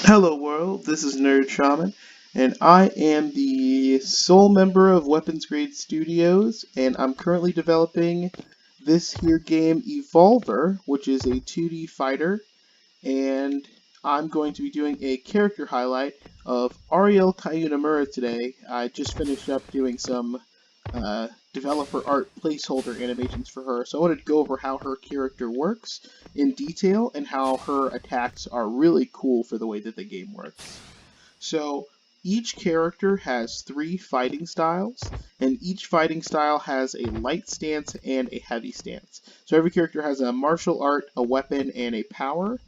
Hello world, this is Nerd Shaman, and I am the sole member of Weapons Grade Studios, and I'm currently developing this here game Evolver, which is a 2D fighter, and I'm going to be doing a character highlight of Auriel Kayunimura today. I just finished up doing some developer art placeholder animations for her, so I wanted to go over how her character works in detail and how her attacks are really cool for the way that the game works. So each character has 3 fighting styles, and each fighting style has a light stance and a heavy stance. So every character has a martial art, a weapon, and a power,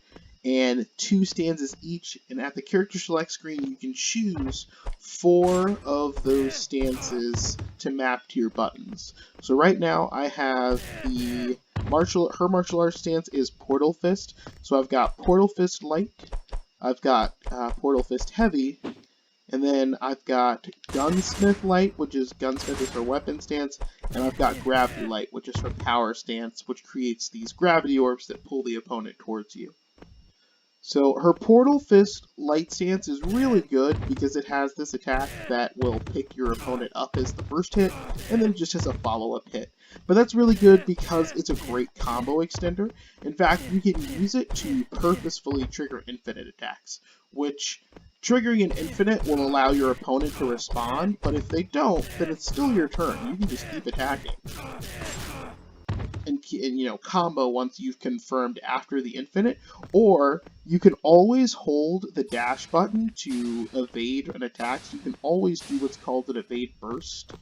and 2 stances each, and at the character select screen you can choose 4 of those stances to map to your buttons. So right now I have her martial art stance is Portal Fist, so I've got Portal Fist Light, I've got Portal Fist Heavy, and then I've got Gunsmith Light, which is Gunsmith is her weapon stance, and I've got Gravity Light, which is her power stance, which creates these gravity orbs that pull the opponent towards you. So her Portal Fist Light stance is really good because it has this attack that will pick your opponent up as the first hit, and then just as a follow-up hit. But that's really good because it's a great combo extender. In fact, you can use it to purposefully trigger infinite attacks, which triggering an infinite will allow your opponent to respond, but if they don't, then it's still your turn. You can just keep attacking. And combo once you've confirmed after the infinite, or you can always hold the dash button to evade an attack. So you can always do what's called an evade burst.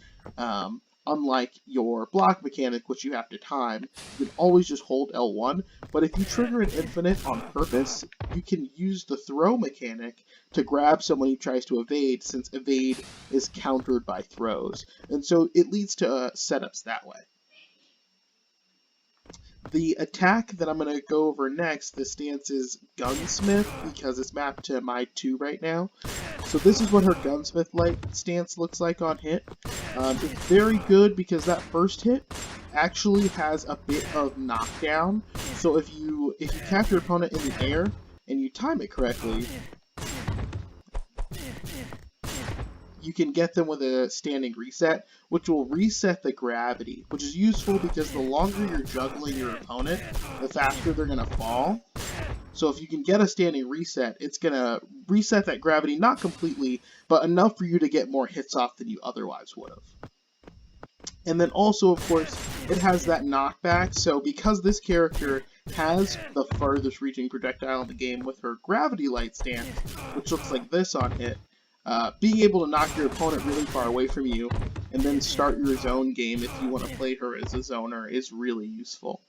Unlike your block mechanic, which you have to time, you can always just hold L1, but if you trigger an infinite on purpose, you can use the throw mechanic to grab someone who tries to evade, since evade is countered by throws. And so it leads to setups that way. The attack that I'm going to go over next, the stance is Gunsmith, because it's mapped to my 2 right now. So this is what her Gunsmith Light stance looks like on hit. It's very good because that first hit actually has a bit of knockdown. So if you catch your opponent in the air and you time it correctly, you can get them with a standing reset, which will reset the gravity, which is useful because the longer you're juggling your opponent, the faster they're going to fall. So if you can get a standing reset, it's going to reset that gravity, not completely, but enough for you to get more hits off than you otherwise would have. And then also, of course, it has that knockback, so because this character has the farthest reaching projectile in the game with her Gravity Light stance, which looks like this on hit, being able to knock your opponent really far away from you and then start your zone game if you want to play her as a zoner is really useful.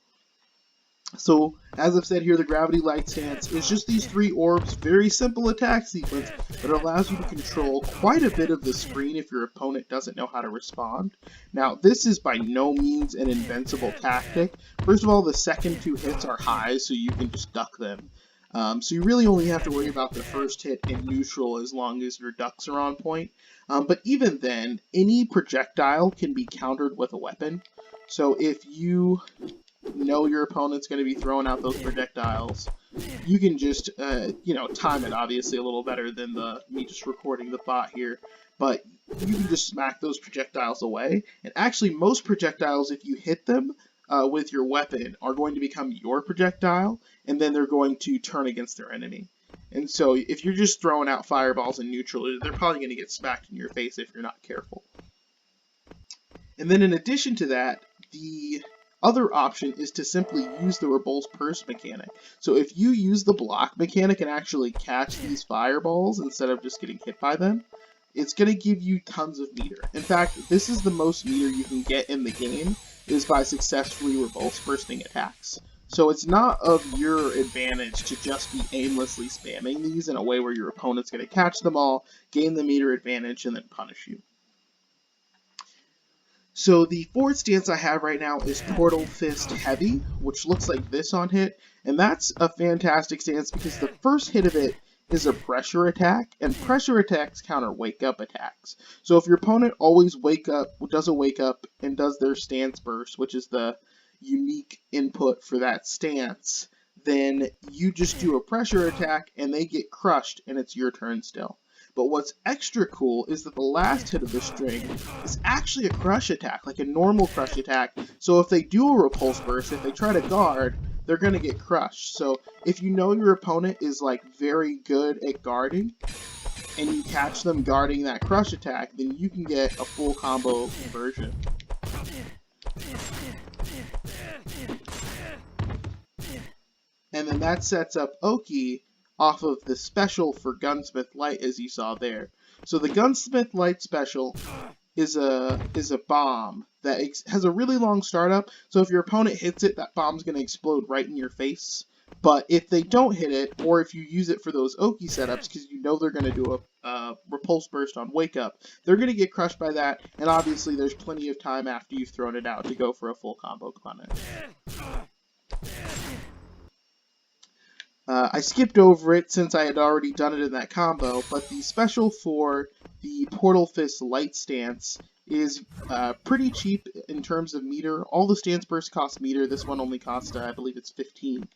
So, as I've said here, the Gravity Light stance is just these 3 orbs, very simple attack sequence, but it allows you to control quite a bit of the screen if your opponent doesn't know how to respond. Now, this is by no means an invincible tactic. First of all, the second 2 hits are high, so you can just duck them. So you really only have to worry about the first hit in neutral as long as your ducks are on point. But even then, any projectile can be countered with a weapon. So if you know your opponent's going to be throwing out those projectiles, you can just, time it obviously a little better than me just recording the bot here. But you can just smack those projectiles away. And actually, most projectiles, if you hit them with your weapon, are going to become your projectile, and then they're going to turn against their enemy. And so if you're just throwing out fireballs in neutral, they're probably going to get smacked in your face if you're not careful. And then in addition to that, the other option is to simply use the Repulse Burst mechanic. So if you use the block mechanic and actually catch these fireballs instead of just getting hit by them, it's going to give you tons of meter. In fact, this is the most meter you can get in the game, is by successfully repulse bursting attacks. So it's not of your advantage to just be aimlessly spamming these in a way where your opponent's going to catch them all, gain the meter advantage, and then punish you. So the 4th stance I have right now is Portal Fist Heavy, which looks like this on hit, and that's a fantastic stance because the first hit of it is a pressure attack, and pressure attacks counter wake-up attacks. So if your opponent always does a wake-up and does their stance burst, which is the unique input for that stance, then you just do a pressure attack and they get crushed and it's your turn still. But what's extra cool is that the last hit of the string is actually a crush attack, like a normal crush attack. So if they do a repulse burst, if they try to guard, they're going to get crushed. So if you know your opponent is like very good at guarding, and you catch them guarding that crush attack, then you can get a full combo conversion. And then that sets up Oki off of the special for Gunsmith Light, as you saw there. So the Gunsmith Light special is a bomb that has a really long startup, so if your opponent hits it, that bomb's going to explode right in your face. But if they don't hit it, or if you use it for those Oki setups, because you know they're going to do a repulse burst on Wake Up, they're going to get crushed by that, and obviously there's plenty of time after you've thrown it out to go for a full combo punish. I skipped over it since I had already done it in that combo, but the special for the Portal Fist Light Stance is pretty cheap in terms of meter. All the stance bursts cost meter. This one only costs, I believe it's 15.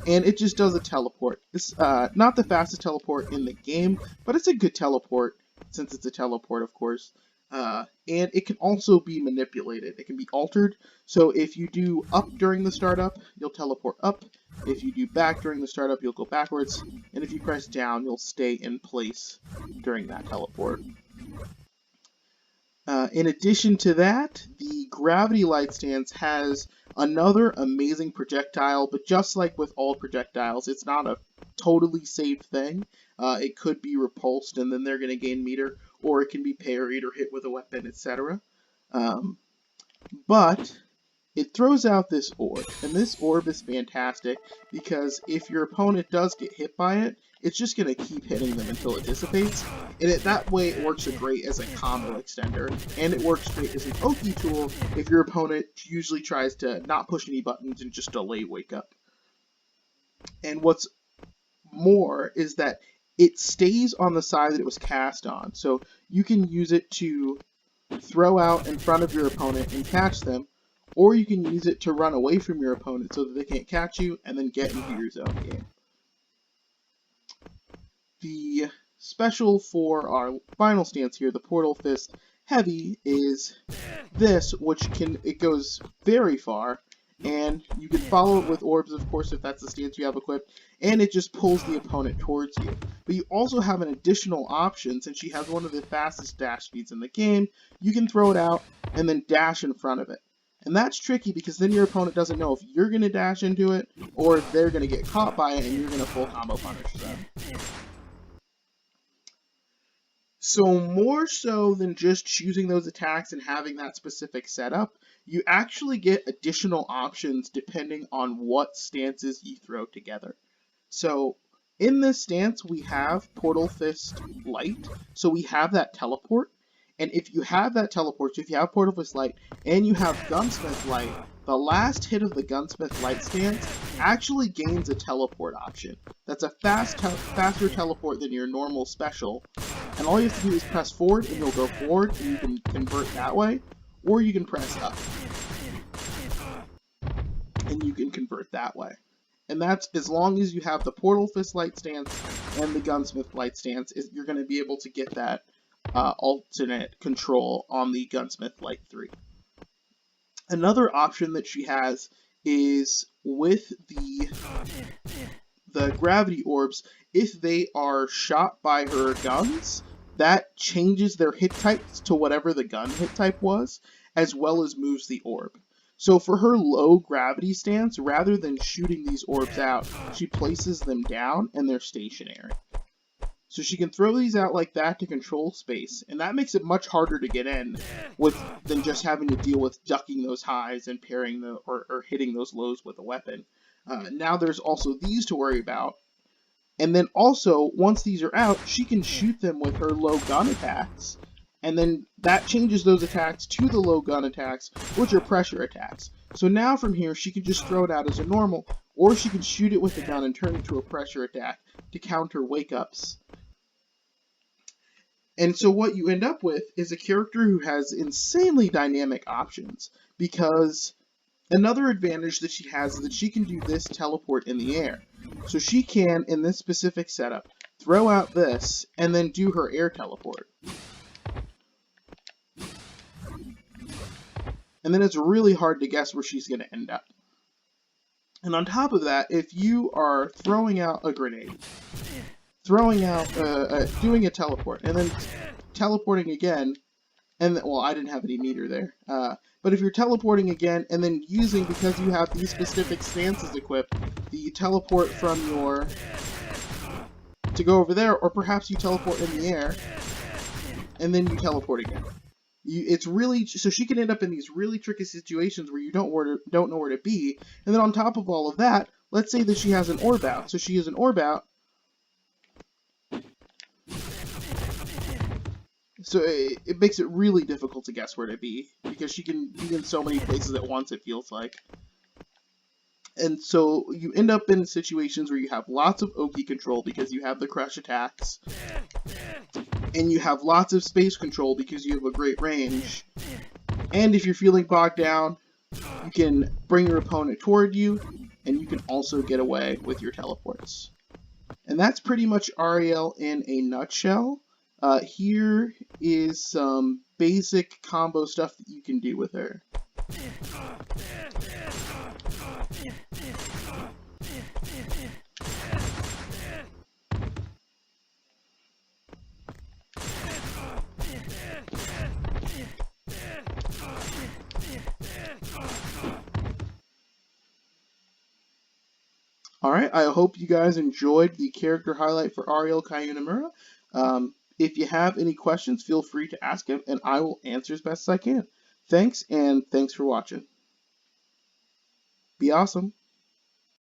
And it just does a teleport. It's not the fastest teleport in the game, but it's a good teleport, since it's a teleport, of course. And it can also be manipulated. It can be altered. So if you do up during the startup, you'll teleport up. If you do back during the startup, you'll go backwards. And if you press down, you'll stay in place during that teleport. In addition to that, the Gravity Light Stance has another amazing projectile, but just like with all projectiles, it's not a totally safe thing. It could be repulsed and then they're going to gain meter, or it can be parried or hit with a weapon, etc. But it throws out this orb, and this orb is fantastic because if your opponent does get hit by it, it's just going to keep hitting them until it dissipates, and that way it works great as a combo extender, and it works great as an Oki tool if your opponent usually tries to not push any buttons and just delay Wake Up. And what's more is that it stays on the side that it was cast on, so you can use it to throw out in front of your opponent and catch them, or you can use it to run away from your opponent so that they can't catch you and then get into your zone game. The special for our final stance here, the Portal Fist Heavy, is this, which it goes very far, and you can follow it with orbs, of course, if that's the stance you have equipped, and it just pulls the opponent towards you. But you also have an additional option, since she has one of the fastest dash speeds in the game. You can throw it out and then dash in front of it. And that's tricky because then your opponent doesn't know if you're going to dash into it or if they're going to get caught by it and you're going to full combo punish them. So more so than just choosing those attacks and having that specific setup, you actually get additional options depending on what stances you throw together. So in this stance, we have Portal Fist Light, so we have that teleport. And if you have that teleport, so if you have Portal Fist Light and you have Gunsmith Light, the last hit of the Gunsmith Light stance actually gains a teleport option. That's a faster teleport than your normal special. And all you have to do is press forward and you'll go forward and you can convert that way, or you can press up and you can convert that way. And that's as long as you have the Portal Fist Light stance and the Gunsmith Light stance, you're going to be able to get that alternate control on the Gunsmith Light 3. Another option that she has is with the gravity orbs, if they are shot by her guns, that changes their hit types to whatever the gun hit type was, as well as moves the orb. So for her low gravity stance, rather than shooting these orbs out, she places them down and they're stationary. So she can throw these out like that to control space, and that makes it much harder to get in than just having to deal with ducking those highs and parrying or hitting those lows with a weapon. Now there's also these to worry about, and then also once these are out, she can shoot them with her low gun attacks, and then that changes those attacks to the low gun attacks, which are pressure attacks. So now from here, she can just throw it out as a normal, or she can shoot it with the gun and turn it to a pressure attack to counter wake-ups. And so what you end up with is a character who has insanely dynamic options, because Another advantage that she has is that she can do this teleport in the air. So she can, in this specific setup, throw out this and then do her air teleport. And then it's really hard to guess where she's going to end up. And on top of that, if you are throwing out a grenade, throwing out, doing a teleport, and then teleporting again, and well, I didn't have any meter there, but if you're teleporting again, and then using, because you have these specific stances equipped, the teleport from your, to go over there, or perhaps you teleport in the air, and then you teleport again. It's really, so she can end up in these really tricky situations where you don't know where to be, and then on top of all of that, let's say that she has an orb out. So she has an orb out, so it makes it really difficult to guess where to be, because she can be in so many places at once, it feels like. And so you end up in situations where you have lots of Oki control because you have the crush attacks, and you have lots of space control because you have a great range. And if you're feeling bogged down, you can bring your opponent toward you, and you can also get away with your teleports. And that's pretty much Auriel in a nutshell. Here is some basic combo stuff that you can do with her. Alright, I hope you guys enjoyed the character highlight for Auriel Kayunimura. If you have any questions, feel free to ask him, and I will answer as best as I can. Thanks, and thanks for watching. Be awesome.